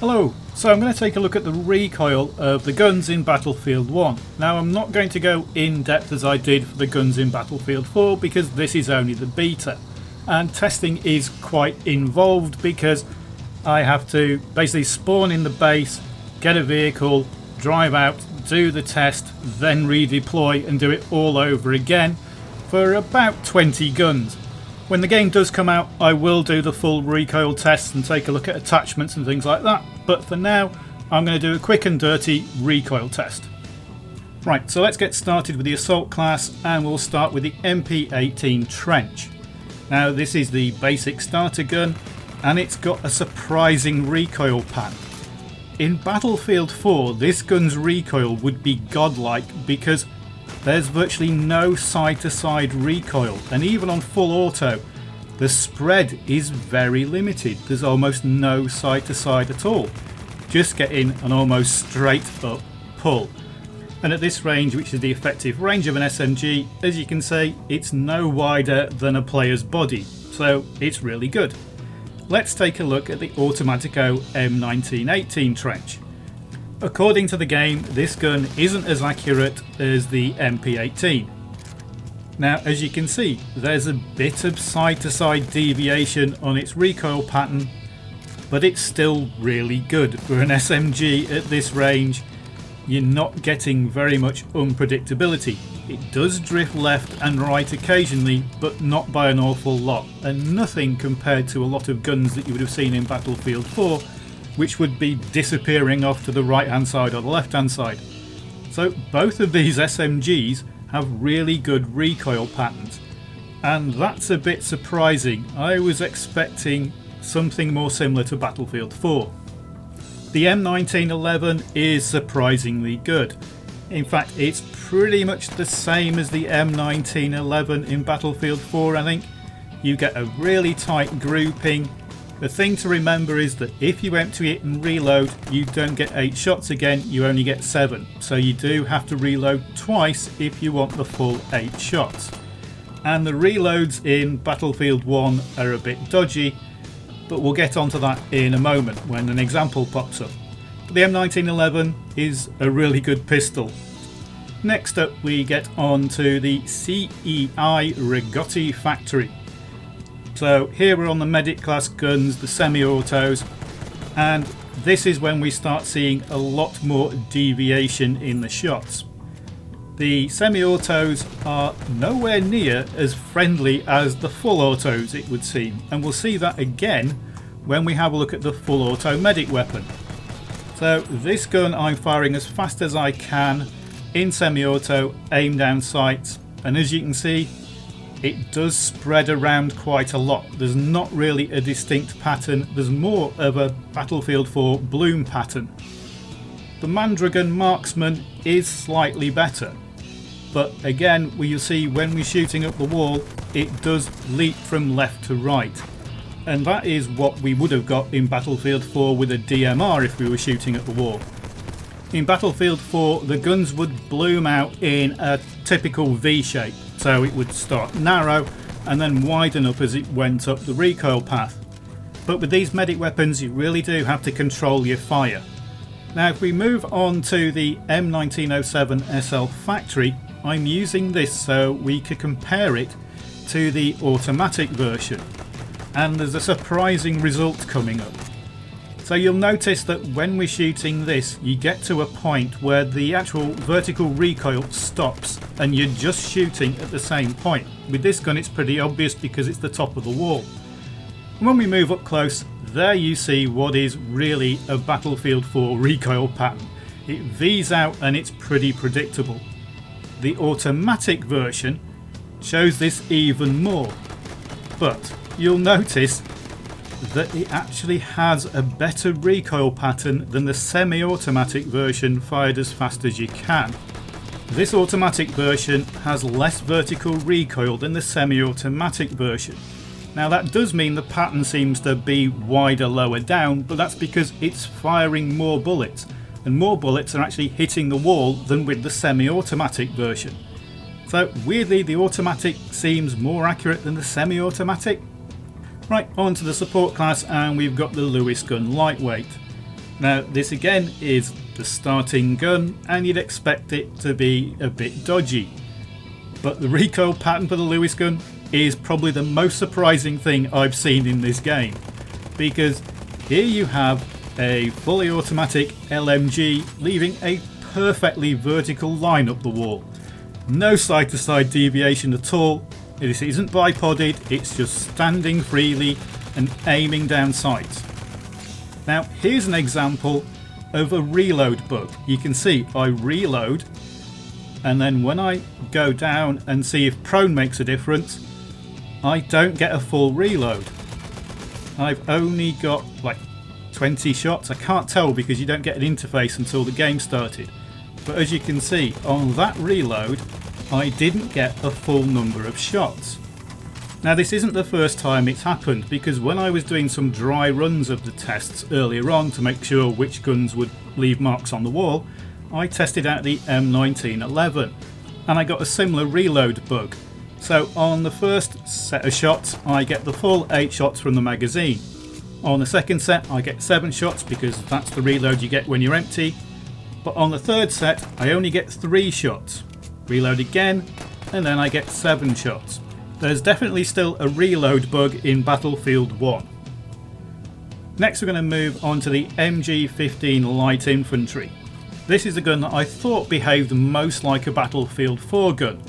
Hello, so I'm going to take a look at the recoil of the guns in Battlefield 1. Now I'm not going to go in depth as I did for the guns in Battlefield 4 because this is only the beta and testing is quite involved because I have to basically spawn in the base, get a vehicle, drive out, do the test, then redeploy and do it all over again for about 20 guns. When the game does come out, I will do the full recoil tests and take a look at attachments and things like that, but for now I'm going to do a quick and dirty recoil test. Right, so let's get started with the assault class and we'll start with the MP18 Trench. Now this is the basic starter gun and it's got a surprising recoil pattern. In Battlefield 4 this gun's recoil would be godlike because there's virtually no side-to-side recoil, and even on full auto the spread is very limited. There's almost no side-to-side at all, just getting an almost straight up pull. And at this range, which is the effective range of an SMG, as you can see, it's no wider than a player's body, so it's really good. Let's take a look at the Automatico M1918 Trench. According to the game, this gun isn't as accurate as the MP18. Now as you can see, there's a bit of side-to-side deviation on its recoil pattern, but it's still really good. For an SMG at this range, you're not getting very much unpredictability. It does drift left and right occasionally, but not by an awful lot, and nothing compared to a lot of guns that you would have seen in Battlefield 4, which would be disappearing off to the right hand side or the left hand side. So both of these SMGs have really good recoil patterns, and that's a bit surprising. I was expecting something more similar to Battlefield 4. The M1911 is surprisingly good. In fact, it's pretty much the same as the M1911 in Battlefield 4. I think you get a really tight grouping. The thing to remember is that if you empty it and reload, you don't get 8 shots again, you only get 7. So you do have to reload twice if you want the full 8 shots. And the reloads in Battlefield 1 are a bit dodgy, but we'll get onto that in a moment when an example pops up. But the M1911 is a really good pistol. Next up we get on to the CEI Rigotti factory. So here we're on the medic class guns, the semi-autos, and this is when we start seeing a lot more deviation in the shots. The semi-autos are nowhere near as friendly as the full autos, it would seem, and we'll see that again when we have a look at the full auto medic weapon. So this gun I'm firing as fast as I can in semi-auto, aim down sights, and as you can see it does spread around quite a lot. There's not really a distinct pattern, there's more of a Battlefield 4 bloom pattern. The Mandragon Marksman is slightly better, but again you'll see when we're shooting up the wall it does leap from left to right, and that is what we would have got in Battlefield 4 with a DMR if we were shooting at the wall. In Battlefield 4 the guns would bloom out in a typical V shape, so it would start narrow and then widen up as it went up the recoil path. But with these medic weapons you really do have to control your fire. Now if we move on to the M1907 SL factory, I'm using this so we could compare it to the automatic version, and there's a surprising result coming up. So you'll notice that when we're shooting this you get to a point where the actual vertical recoil stops and you're just shooting at the same point. With this gun it's pretty obvious because it's the top of the wall. And when we move up close, there you see what is really a Battlefield 4 recoil pattern. It V's out and it's pretty predictable. The automatic version shows this even more, but you'll notice that it actually has a better recoil pattern than the semi-automatic version fired as fast as you can. This automatic version has less vertical recoil than the semi-automatic version. Now that does mean the pattern seems to be wider lower down, but that's because it's firing more bullets, and more bullets are actually hitting the wall than with the semi-automatic version. So weirdly the automatic seems more accurate than the semi-automatic. Right, on to the support class, and we've got the Lewis gun lightweight. Now this again is the starting gun and you'd expect it to be a bit dodgy, but the recoil pattern for the Lewis gun is probably the most surprising thing I've seen in this game, because here you have a fully automatic LMG leaving a perfectly vertical line up the wall. No side to side deviation at all. This isn't bipoded, it's just standing freely and aiming down sights. Now here's an example of a reload bug. You can see I reload, and then when I go down and see if prone makes a difference, I don't get a full reload. I've only got like 20 shots. I can't tell because you don't get an interface until the game started. But as you can see, on that reload, I didn't get a full number of shots. Now this isn't the first time it's happened, because when I was doing some dry runs of the tests earlier on to make sure which guns would leave marks on the wall, I tested out the M1911 and I got a similar reload bug. So on the first set of shots I get the full 8 shots from the magazine. On the second set I get 7 shots because that's the reload you get when you're empty. But on the third set I only get 3 shots. Reload again and then I get 7 shots. There's definitely still a reload bug in Battlefield 1. Next we're going to move on to the MG15 Light Infantry. This is the gun that I thought behaved most like a Battlefield 4 gun,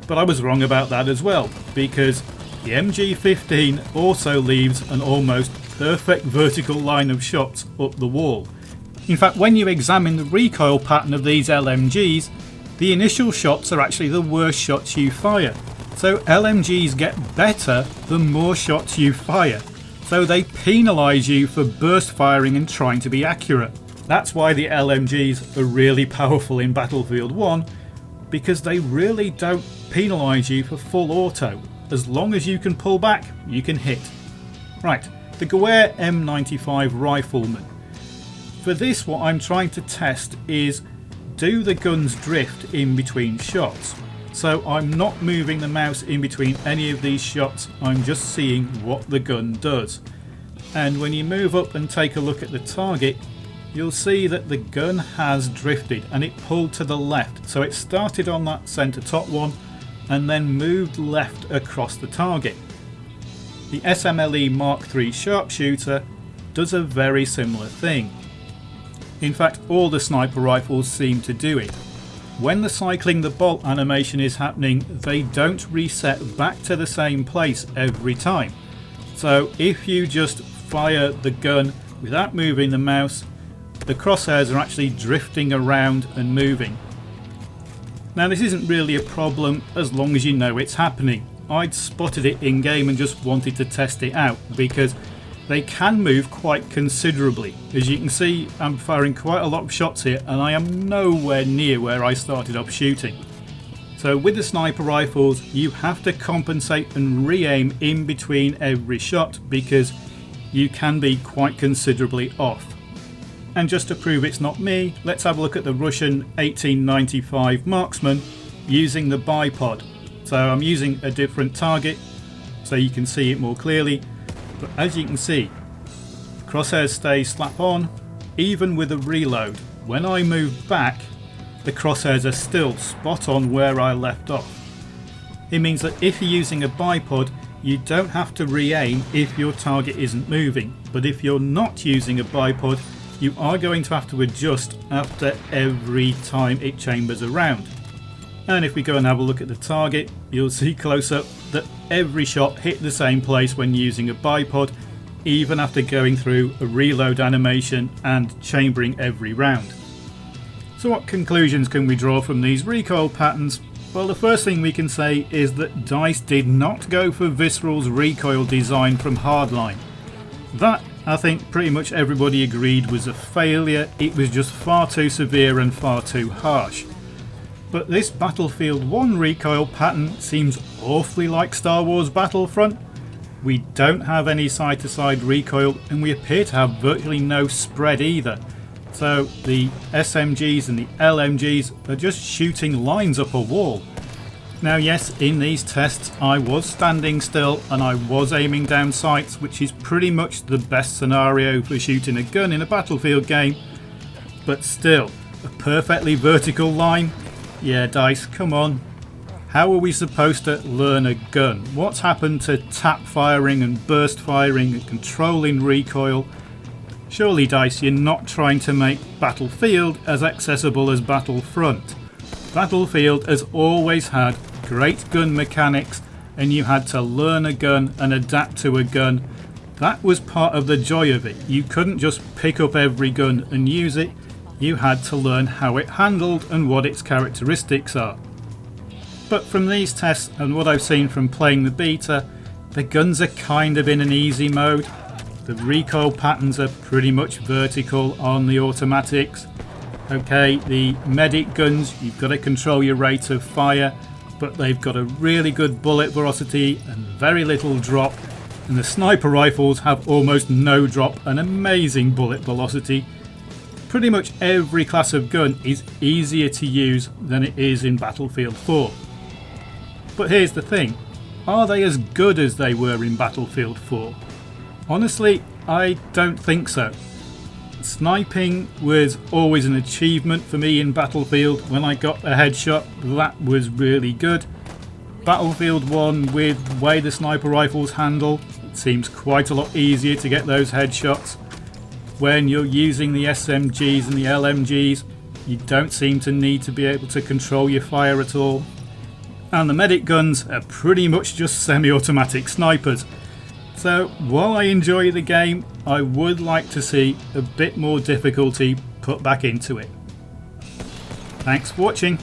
but I was wrong about that as well, because the MG15 also leaves an almost perfect vertical line of shots up the wall. In fact, when you examine the recoil pattern of these LMGs, the initial shots are actually the worst shots you fire. So LMGs get better the more shots you fire. So they penalise you for burst firing and trying to be accurate. That's why the LMGs are really powerful in Battlefield 1, because they really don't penalise you for full auto. As long as you can pull back, you can hit. Right, the Recoil M95 Rifleman. For this, what I'm trying to test is, do the guns drift in between shots? So I'm not moving the mouse in between any of these shots, I'm just seeing what the gun does. And when you move up and take a look at the target, you'll see that the gun has drifted and it pulled to the left. So it started on that centre top one and then moved left across the target. The SMLE Mark III sharpshooter does a very similar thing. In fact, all the sniper rifles seem to do it. When the cycling the bolt animation is happening, they don't reset back to the same place every time. So if you just fire the gun without moving the mouse, the crosshairs are actually drifting around and moving. Now this isn't really a problem as long as you know it's happening. I'd spotted it in game and just wanted to test it out because they can move quite considerably. As you can see, I'm firing quite a lot of shots here and I am nowhere near where I started off shooting. So with the sniper rifles you have to compensate and re-aim in between every shot because you can be quite considerably off. And just to prove it's not me, let's have a look at the Russian 1895 marksman using the bipod. So I'm using a different target so you can see it more clearly. But as you can see, crosshairs stay slap on even with a reload. When I move back, the crosshairs are still spot on where I left off. It means that if you're using a bipod, you don't have to re-aim if your target isn't moving. But if you're not using a bipod, you are going to have to adjust after every time it chambers around. And if we go and have a look at the target, you'll see close up that every shot hit the same place when using a bipod, even after going through a reload animation and chambering every round. So what conclusions can we draw from these recoil patterns? Well, the first thing we can say is that DICE did not go for Visceral's recoil design from Hardline. That, I think pretty much everybody agreed, was a failure. It was just far too severe and far too harsh. But this Battlefield 1 recoil pattern seems awfully like Star Wars Battlefront. We don't have any side-to-side recoil and we appear to have virtually no spread either. So the SMGs and the LMGs are just shooting lines up a wall. Now yes, in these tests I was standing still and I was aiming down sights, which is pretty much the best scenario for shooting a gun in a Battlefield game, but still, a perfectly vertical line? Yeah, DICE, come on. How are we supposed to learn a gun? What's happened to tap firing and burst firing and controlling recoil? Surely DICE, you're not trying to make Battlefield as accessible as Battlefront. Battlefield has always had great gun mechanics and you had to learn a gun and adapt to a gun. That was part of the joy of it. You couldn't just pick up every gun and use it. You had to learn how it handled and what its characteristics are. But from these tests and what I've seen from playing the beta, the guns are kind of in an easy mode. The recoil patterns are pretty much vertical on the automatics. Okay, the medic guns, you've got to control your rate of fire, but they've got a really good bullet velocity and very little drop. And the sniper rifles have almost no drop and amazing bullet velocity. Pretty much every class of gun is easier to use than it is in Battlefield 4. But here's the thing, are they as good as they were in Battlefield 4? Honestly, I don't think so. Sniping was always an achievement for me in Battlefield. When I got a headshot, that was really good. Battlefield 1, with the way the sniper rifles handle, it seems quite a lot easier to get those headshots. When you're using the SMGs and the LMGs, you don't seem to need to be able to control your fire at all. And the medic guns are pretty much just semi-automatic snipers. So while I enjoy the game, I would like to see a bit more difficulty put back into it. Thanks for watching.